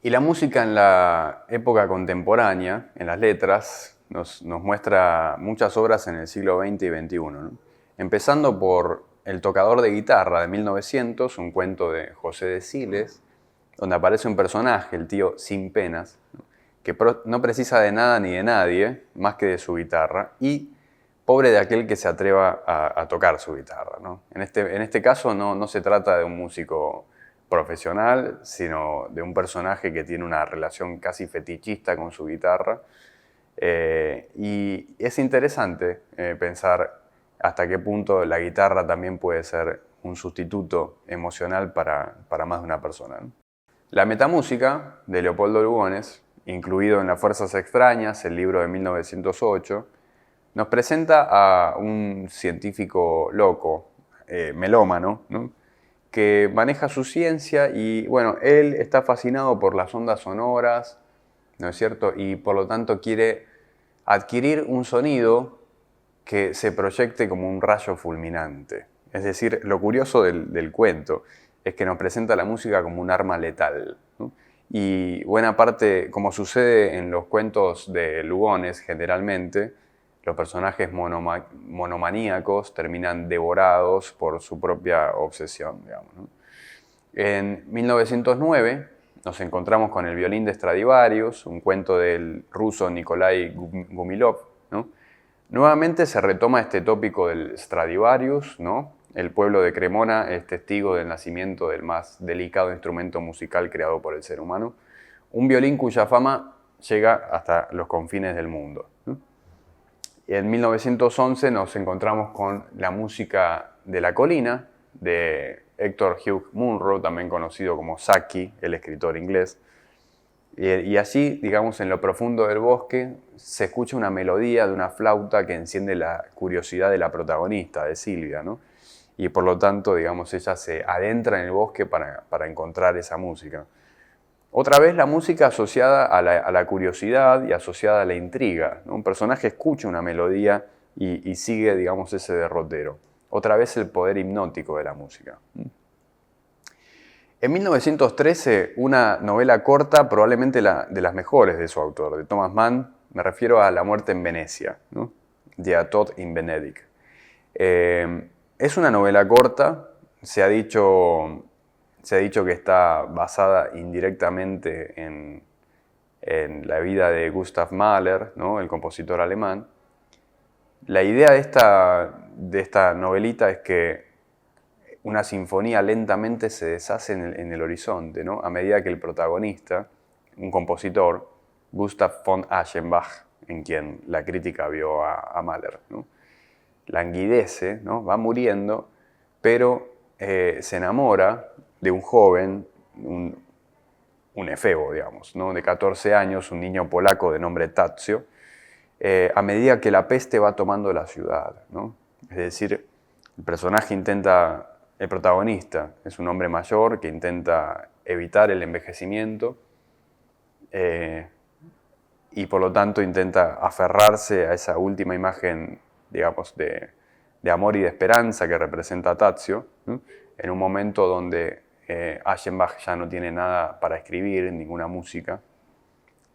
Y la música en la época contemporánea, en las letras, nos muestra muchas obras en el siglo XX y XXI, ¿no? Empezando por El tocador de guitarra de 1900, un cuento de José de Siles, donde aparece un personaje, el tío Sin Penas, ¿no? Que no precisa de nada ni de nadie, más que de su guitarra, y pobre de aquel que se atreva a tocar su guitarra, ¿no? En este caso no se trata de un músico profesional, sino de un personaje que tiene una relación casi fetichista con su guitarra. Y es interesante pensar hasta qué punto la guitarra también puede ser un sustituto emocional para más de una persona, ¿no? La metamúsica de Leopoldo Lugones, incluido en Las Fuerzas Extrañas, el libro de 1908, nos presenta a un científico loco, melómano, ¿no? Que maneja su ciencia y, bueno, él está fascinado por las ondas sonoras, ¿no es cierto? Y por lo tanto quiere adquirir un sonido que se proyecte como un rayo fulminante. Es decir, lo curioso del cuento es que nos presenta la música como un arma letal, ¿no? Y buena parte, como sucede en los cuentos de Lugones generalmente, los personajes monomaníacos terminan devorados por su propia obsesión, digamos, ¿no? En 1909 nos encontramos con El violín de Stradivarius, un cuento del ruso Nikolai Gumilov, ¿no? Nuevamente se retoma este tópico del Stradivarius, ¿no? El pueblo de Cremona es testigo del nacimiento del más delicado instrumento musical creado por el ser humano, un violín cuya fama llega hasta los confines del mundo, ¿no? Y en 1911 nos encontramos con La música de la colina, de Hector Hugh Munro, también conocido como Saki, el escritor inglés. Y allí, digamos, en lo profundo del bosque, se escucha una melodía de una flauta que enciende la curiosidad de la protagonista, de Silvia, ¿no? Y por lo tanto, digamos, ella se adentra en el bosque para encontrar esa música. Otra vez la música asociada a la curiosidad y asociada a la intriga, ¿no? Un personaje escucha una melodía y sigue, digamos, ese derrotero. Otra vez el poder hipnótico de la música. En 1913, una novela corta, probablemente de las mejores de su autor, de Thomas Mann, me refiero a La muerte en Venecia, ¿no? Der Tod in Venedig. Es una novela corta, se ha dicho que está basada indirectamente en la vida de Gustav Mahler, ¿no? El compositor alemán. La idea de esta novelita es que una sinfonía lentamente se deshace en el horizonte, ¿no? A medida que el protagonista, un compositor, Gustav von Aschenbach, en quien la crítica vio a Mahler, ¿no? Languidece, ¿no? Va muriendo, pero se enamora de un joven, un efebo, digamos, ¿no? De 14 años, un niño polaco de nombre Tadzio, a medida que la peste va tomando la ciudad, ¿no? Es decir, el protagonista es un hombre mayor que intenta evitar el envejecimiento y por lo tanto intenta aferrarse a esa última imagen, digamos, de amor y de esperanza que representa Tadzio, ¿no? En un momento donde Aschenbach ya no tiene nada para escribir, ninguna música.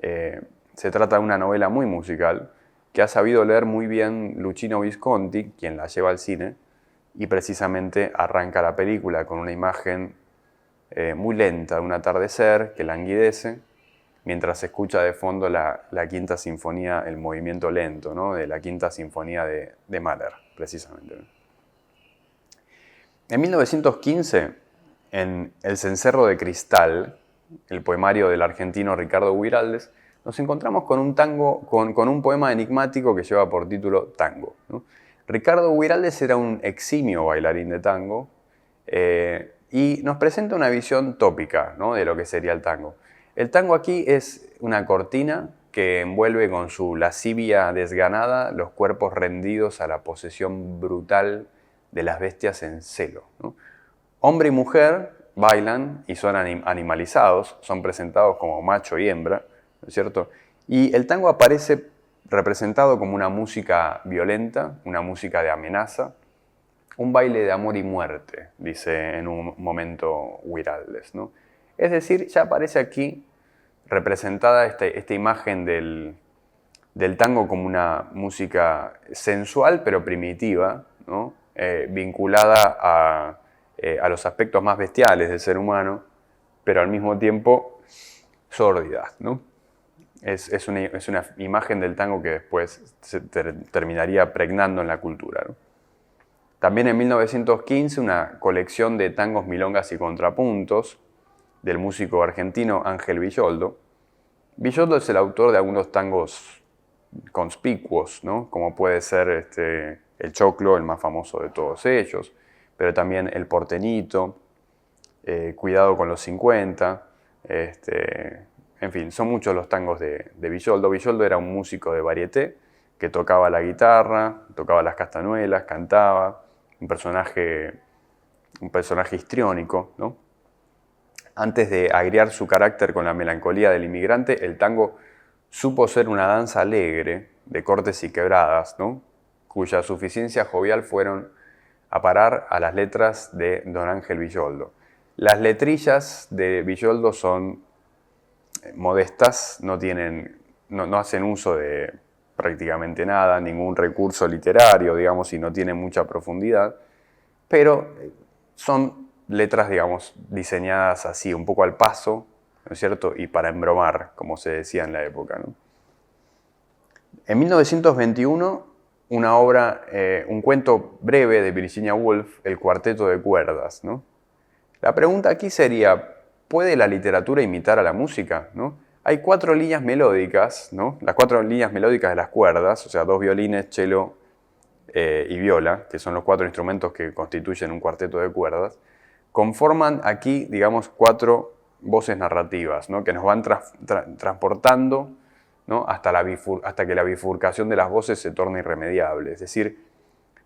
Se trata de una novela muy musical que ha sabido leer muy bien Luchino Visconti, quien la lleva al cine, y precisamente arranca la película con una imagen muy lenta de un atardecer que languidece, mientras se escucha de fondo la Quinta Sinfonía, el movimiento lento, ¿no? De la Quinta Sinfonía de Mahler, precisamente. En 1915, en El cencerro de cristal, el poemario del argentino Ricardo Guiraldes, nos encontramos con un tango, con un poema enigmático que lleva por título Tango, ¿no? Ricardo Guiraldes era un eximio bailarín de tango y nos presenta una visión tópica, ¿no? De lo que sería el tango. El tango aquí es una cortina que envuelve con su lascivia desganada los cuerpos rendidos a la posesión brutal de las bestias en celo, ¿no? Hombre y mujer bailan y son animalizados, son presentados como macho y hembra, ¿no es cierto? Y el tango aparece representado como una música violenta, una música de amenaza, un baile de amor y muerte, dice en un momento Guiraldes, ¿no? Es decir, ya aparece aquí representada esta imagen del tango como una música sensual pero primitiva, ¿no? Vinculada a los aspectos más bestiales del ser humano, pero al mismo tiempo sórdida, ¿no? Es una imagen del tango que después se terminaría pregnando en la cultura, ¿no? También en 1915 una colección de tangos, milongas y contrapuntos del músico argentino Ángel Villoldo. Villoldo es el autor de algunos tangos conspicuos, ¿no? Como puede ser El Choclo, el más famoso de todos ellos, pero también El Porteñito, Cuidado con los 50, en fin, son muchos los tangos de Villoldo. Villoldo era un músico de varieté que tocaba la guitarra, tocaba las castañuelas, cantaba, un personaje histriónico, ¿no? Antes de agriar su carácter con la melancolía del inmigrante, el tango supo ser una danza alegre, de cortes y quebradas, ¿no? Cuya suficiencia jovial fueron a parar a las letras de don Ángel Villoldo. Las letrillas de Villoldo son modestas, no hacen uso de prácticamente nada, ningún recurso literario, digamos, y no tienen mucha profundidad, pero son letras, digamos, diseñadas así, un poco al paso, ¿no es cierto? Y para embromar, como se decía en la época, ¿no? En 1921, una obra, un cuento breve de Virginia Woolf, El Cuarteto de Cuerdas, ¿no? La pregunta aquí sería, ¿puede la literatura imitar a la música, ¿no? Hay 4 líneas melódicas, ¿no? Las 4 líneas melódicas de las cuerdas, o sea, 2 violines, cello y viola, que son los 4 instrumentos que constituyen un cuarteto de cuerdas, conforman aquí, digamos, 4 voces narrativas, ¿no? Que nos van transportando, ¿no? hasta que la bifurcación de las voces se torna irremediable. Es decir,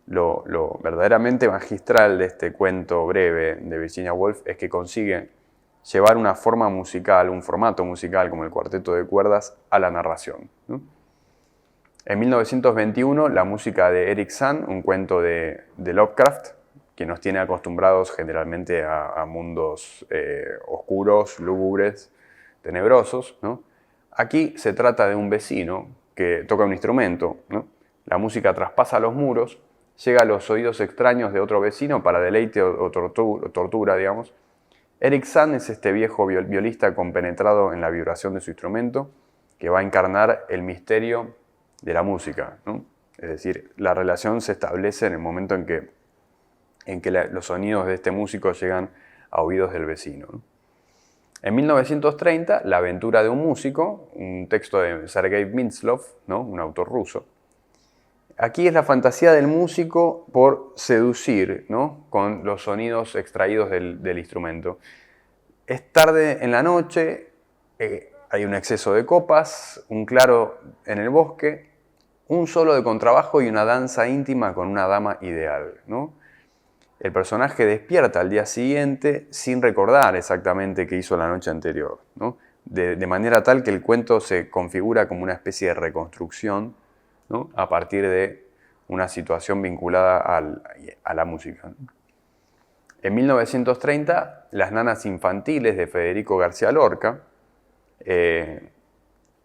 lo verdaderamente magistral de este cuento breve de Virginia Woolf es que consigue llevar una forma musical, un formato musical como el cuarteto de cuerdas a la narración, ¿no? En 1921, la música de Eric Sand, un cuento de Lovecraft, que nos tiene acostumbrados generalmente a mundos oscuros, lúgubres, tenebrosos, ¿no? Aquí se trata de un vecino que toca un instrumento, ¿no? La música traspasa los muros, llega a los oídos extraños de otro vecino para deleite o tortura, digamos. Eric Sand es este viejo violista compenetrado en la vibración de su instrumento que va a encarnar el misterio de la música, ¿no? Es decir, la relación se establece en el momento en que los sonidos de este músico llegan a oídos del vecino, ¿no? En 1930, La aventura de un músico, un texto de Sergei Mintzlov, ¿no? Un autor ruso. Aquí es la fantasía del músico por seducir, ¿no? Con los sonidos extraídos del instrumento. Es tarde en la noche, hay un exceso de copas, un claro en el bosque, un solo de contrabajo y una danza íntima con una dama ideal, ¿no? El personaje despierta al día siguiente sin recordar exactamente qué hizo la noche anterior, ¿no? De manera tal que el cuento se configura como una especie de reconstrucción, ¿no? A partir de una situación vinculada a la música, ¿no? En 1930, Las nanas infantiles de Federico García Lorca,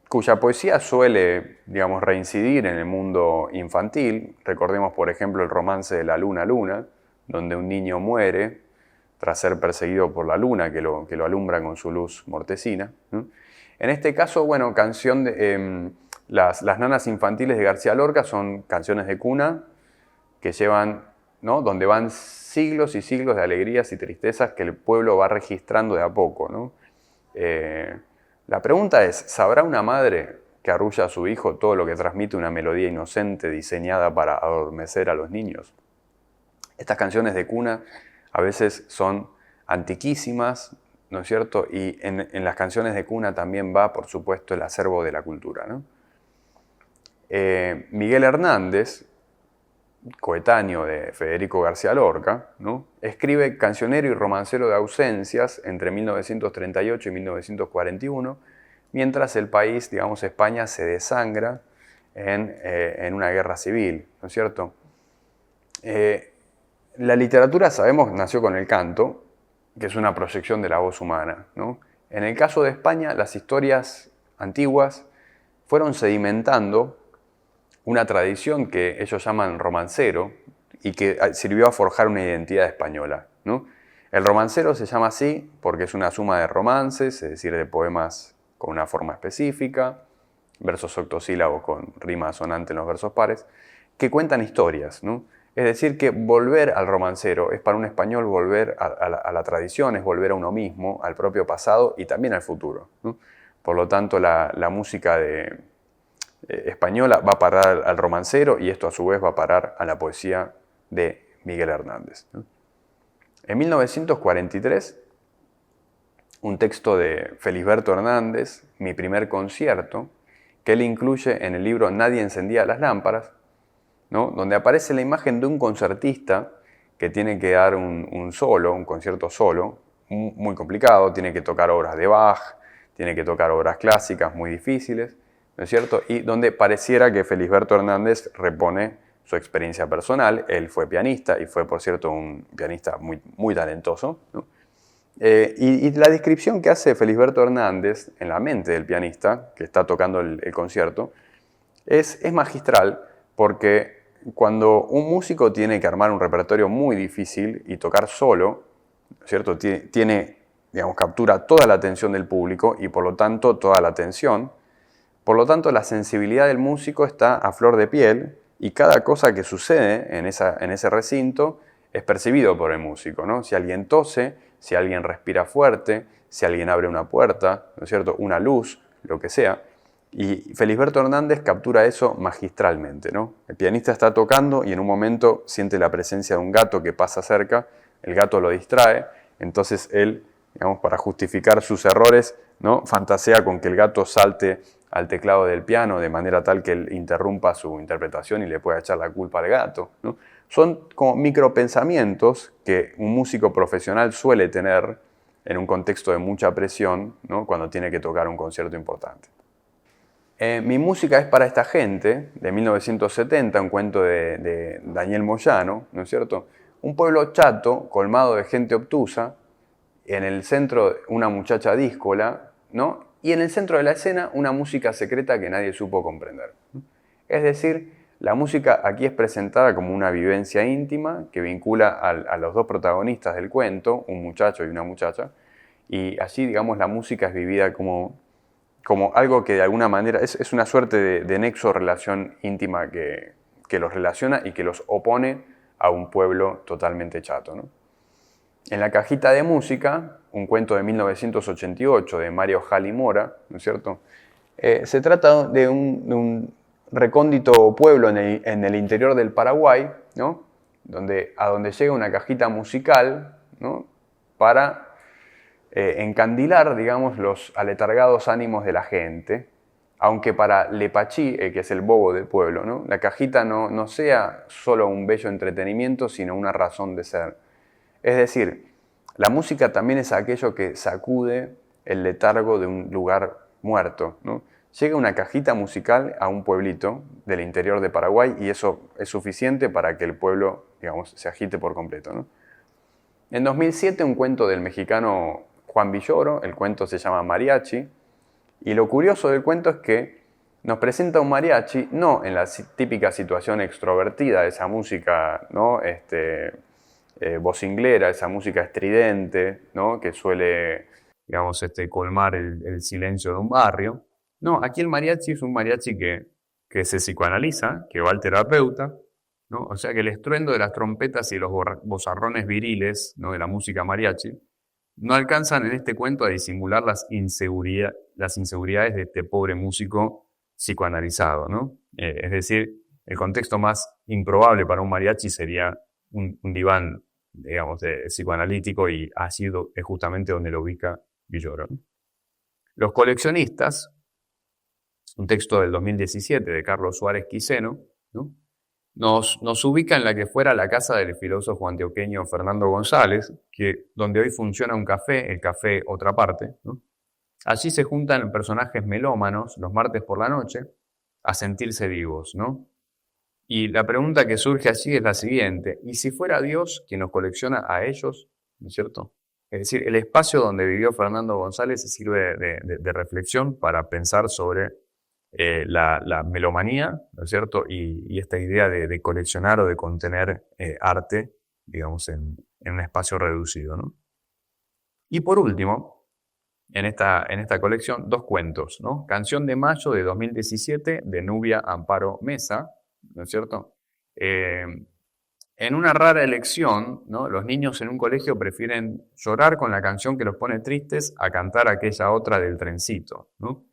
cuya poesía suele, digamos, reincidir en el mundo infantil. Recordemos, por ejemplo, el romance de La Luna Luna, donde un niño muere tras ser perseguido por la luna que lo alumbra con su luz mortecina, ¿no? En este caso, bueno, las nanas infantiles de García Lorca son canciones de cuna que llevan, ¿no? Donde van siglos y siglos de alegrías y tristezas que el pueblo va registrando de a poco, ¿no? La pregunta es, ¿sabrá una madre que arrulla a su hijo todo lo que transmite una melodía inocente diseñada para adormecer a los niños? Estas canciones de cuna a veces son antiquísimas, ¿no es cierto? Y en las canciones de cuna también va, por supuesto, el acervo de la cultura, ¿no? Miguel Hernández, coetáneo de Federico García Lorca, ¿no? Escribe Cancionero y romancero de ausencias entre 1938 y 1941, mientras el país, digamos España, se desangra en una guerra civil, ¿no es cierto? La literatura, sabemos, nació con el canto, que es una proyección de la voz humana, ¿no? En el caso de España, las historias antiguas fueron sedimentando una tradición que ellos llaman romancero y que sirvió a forjar una identidad española, ¿no? El romancero se llama así porque es una suma de romances, es decir, de poemas con una forma específica, versos octosílabos con rima asonante en los versos pares, que cuentan historias, ¿no? Es decir, que volver al romancero es para un español volver a la tradición, es volver a uno mismo, al propio pasado y también al futuro, ¿no? Por lo tanto, la música española va a parar al romancero y esto a su vez va a parar a la poesía de Miguel Hernández, ¿no? En 1943, un texto de Felisberto Hernández, Mi primer concierto, que él incluye en el libro Nadie encendía las lámparas, ¿no? Donde aparece la imagen de un concertista que tiene que dar un solo, un concierto solo, muy complicado, tiene que tocar obras de Bach, tiene que tocar obras clásicas muy difíciles, ¿no es cierto? Y donde pareciera que Felisberto Hernández repone su experiencia personal. Él fue pianista y fue, por cierto, un pianista muy, muy talentoso, ¿no? Y la descripción que hace Felisberto Hernández en la mente del pianista que está tocando el concierto es magistral, porque cuando un músico tiene que armar un repertorio muy difícil y tocar solo, ¿cierto? Tiene, digamos, captura toda la atención del público y por lo tanto toda la atención. Por lo tanto, la sensibilidad del músico está a flor de piel y cada cosa que sucede en ese recinto es percibido por el músico, ¿no? Si alguien tose, si alguien respira fuerte, si alguien abre una puerta, ¿no es cierto? Una luz, lo que sea. Y Felisberto Hernández captura eso magistralmente, ¿no? El pianista está tocando y en un momento siente la presencia de un gato que pasa cerca, el gato lo distrae, entonces él, digamos, para justificar sus errores, ¿no? Fantasea con que el gato salte al teclado del piano de manera tal que él interrumpa su interpretación y le pueda echar la culpa al gato, ¿no? Son como micropensamientos que un músico profesional suele tener en un contexto de mucha presión, ¿no? Cuando tiene que tocar un concierto importante. Mi música es para esta gente, de 1970, un cuento de Daniel Moyano, ¿no es cierto? Un pueblo chato, colmado de gente obtusa, en el centro una muchacha díscola, ¿no? Y en el centro de la escena una música secreta que nadie supo comprender. Es decir, la música aquí es presentada como una vivencia íntima que vincula a los dos protagonistas del cuento, un muchacho y una muchacha, y así, digamos, la música es vivida como algo que de alguna manera es una suerte de nexo, relación íntima que los relaciona y que los opone a un pueblo totalmente chato, ¿no? En La cajita de música, un cuento de 1988 de Mario Jalí Mora, ¿no es cierto? Se trata de un recóndito pueblo en el interior del Paraguay, ¿no? A donde llega una cajita musical, ¿no? Para encandilar, digamos, los aletargados ánimos de la gente, aunque para Lepachí, que es el bobo del pueblo, ¿no? La cajita no sea solo un bello entretenimiento, sino una razón de ser. Es decir, la música también es aquello que sacude el letargo de un lugar muerto, ¿no? Llega una cajita musical a un pueblito del interior de Paraguay y eso es suficiente para que el pueblo, digamos, se agite por completo, ¿no? En 2007, un cuento del mexicano Juan Villoro, el cuento se llama Mariachi, y lo curioso del cuento es que nos presenta un mariachi no en la típica situación extrovertida de esa música, ¿no? Vocinglera, esa música estridente, ¿no? Que suele, digamos, colmar el silencio de un barrio. No, aquí el mariachi es un mariachi que se psicoanaliza, que va al terapeuta, ¿no? O sea que el estruendo de las trompetas y los vozarrones viriles, ¿no? De la música mariachi no alcanzan en este cuento a disimular las inseguridades de este pobre músico psicoanalizado, ¿no? Es decir, el contexto más improbable para un mariachi sería un diván, digamos, psicoanalítico, y así es justamente donde lo ubica Villoro, ¿no? Los coleccionistas, un texto del 2017 de Carlos Suárez Quiseno, ¿no? Nos ubica en la que fuera la casa del filósofo antioqueño Fernando González, donde hoy funciona un café, el café Otra Parte, ¿no? Allí se juntan personajes melómanos los martes por la noche a sentirse vivos, ¿no? Y la pregunta que surge allí es la siguiente: ¿y si fuera Dios quien nos colecciona a ellos? ¿No es cierto? Es decir, el espacio donde vivió Fernando González sirve de reflexión para pensar sobre la melomanía, ¿no es cierto? Y esta idea de coleccionar o de contener arte, digamos, en un espacio reducido, ¿no? Y por último, en esta colección, dos cuentos, ¿no? Canción de Mayo de 2017 de Nubia Amparo Mesa, ¿no es cierto? Eh, en una rara elección, ¿no? Los niños en un colegio prefieren llorar con la canción que los pone tristes a cantar aquella otra del trencito, ¿no?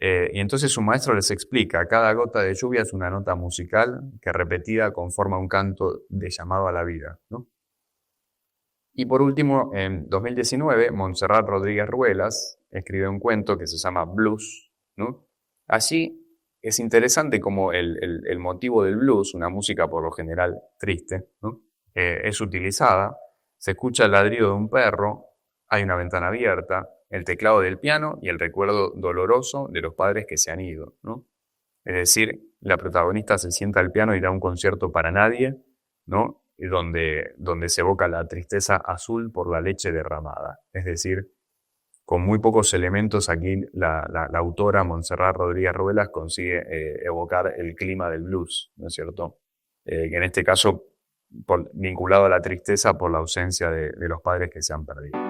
Y entonces su maestro les explica, cada gota de lluvia es una nota musical que repetida conforma un canto de llamado a la vida, ¿no? Y por último, en 2019, Montserrat Rodríguez Ruelas escribió un cuento que se llama Blues, ¿no? Allí es interesante como el motivo del blues, una música por lo general triste, ¿no? Es utilizada, se escucha el ladrido de un perro, hay una ventana abierta, el teclado del piano y el recuerdo doloroso de los padres que se han ido, ¿no? Es decir, la protagonista se sienta al piano y da un concierto para nadie, ¿no? Y donde se evoca la tristeza azul por la leche derramada. Es decir, con muy pocos elementos aquí la autora Montserrat Rodríguez Ruelas consigue evocar el clima del blues, ¿no es cierto? Que en este caso vinculado a la tristeza por la ausencia de los padres que se han perdido.